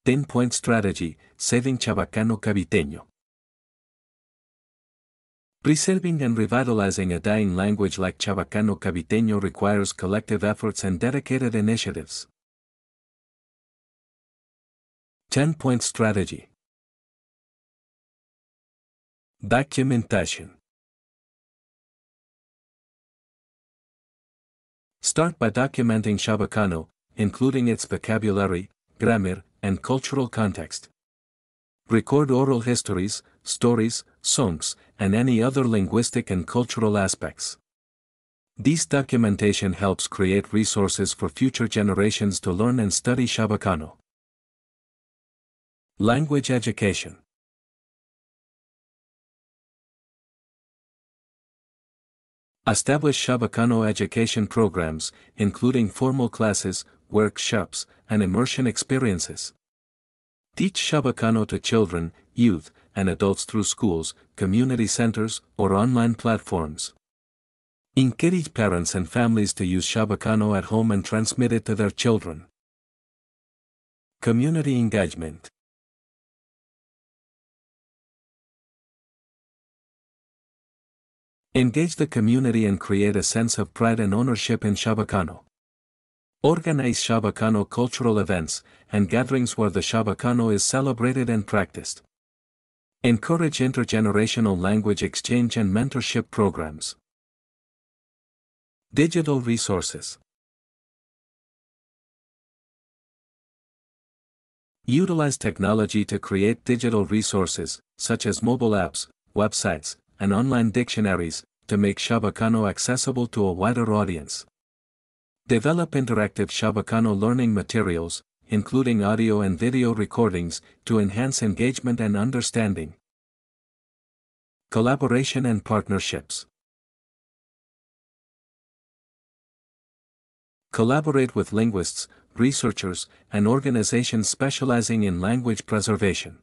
10-point strategy, saving Chabacano Caviteño. Preserving and revitalizing a dying language like Chabacano Caviteño requires collective efforts and dedicated initiatives. 10-point strategy. Documentation. Start by documenting Chabacano, including its vocabulary, grammar, and cultural context. Record oral histories, stories, songs, and any other linguistic and cultural aspects. This documentation helps create resources for future generations to learn and study Chabacano. Language education. Establish Chabacano education programs, including formal classes, workshops, and immersion experiences. Teach Chabacano to children, youth, and adults through schools, community centers, or online platforms. Encourage parents and families to use Chabacano at home and transmit it to their children. Community engagement. Engage the community and create a sense of pride and ownership in Chabacano. Organize Chabacano cultural events and gatherings where the Chabacano is celebrated and practiced. Encourage intergenerational language exchange and mentorship programs. Digital resources. Utilize technology to create digital resources, such as mobile apps, websites, and online dictionaries, to make Chabacano accessible to a wider audience. Develop interactive Chabacano learning materials, including audio and video recordings, to enhance engagement and understanding. Collaboration and partnerships. Collaborate with linguists, researchers, and organizations specializing in language preservation.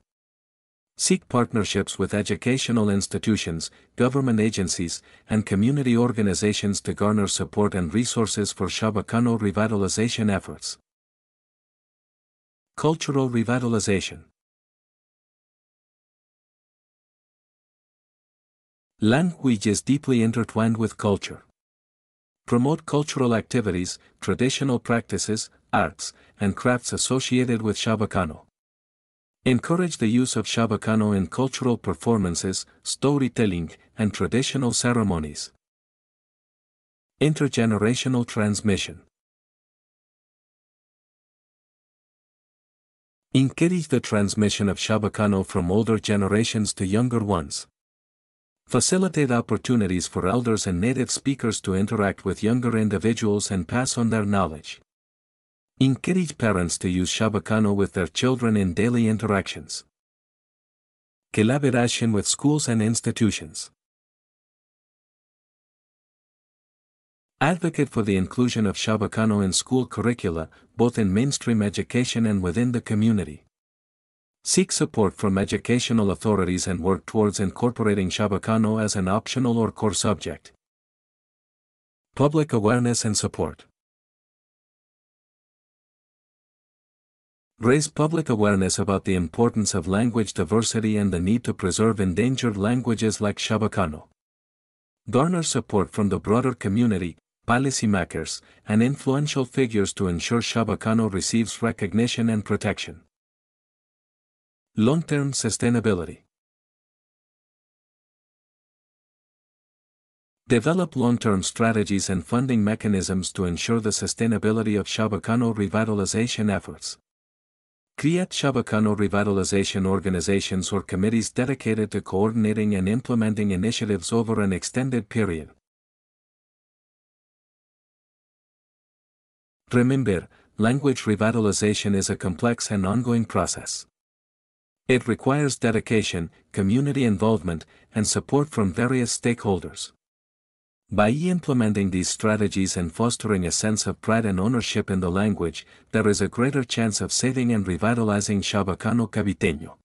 Seek partnerships with educational institutions, government agencies, and community organizations to garner support and resources for Chabacano revitalization efforts. Cultural revitalization. Language is deeply intertwined with culture. Promote cultural activities, traditional practices, arts, and crafts associated with Chabacano. Encourage the use of Chabacano in cultural performances, storytelling, and traditional ceremonies. Intergenerational transmission. Encourage the transmission of Chabacano from older generations to younger ones. Facilitate opportunities for elders and native speakers to interact with younger individuals and pass on their knowledge. Encourage parents to use Chabacano with their children in daily interactions. Collaboration with schools and institutions. Advocate for the inclusion of Chabacano in school curricula, both in mainstream education and within the community. Seek support from educational authorities and work towards incorporating Chabacano as an optional or core subject. Public awareness and support. Raise public awareness about the importance of language diversity and the need to preserve endangered languages like Chabacano. Garner support from the broader community, policymakers, and influential figures to ensure Chabacano receives recognition and protection. Long-term sustainability. Develop long-term strategies and funding mechanisms to ensure the sustainability of Chabacano revitalization efforts. Create Chabacano revitalization organizations or committees dedicated to coordinating and implementing initiatives over an extended period. Remember, language revitalization is a complex and ongoing process. It requires dedication, community involvement, and support from various stakeholders. By implementing these strategies and fostering a sense of pride and ownership in the language, there is a greater chance of saving and revitalizing Chabacano Caviteño.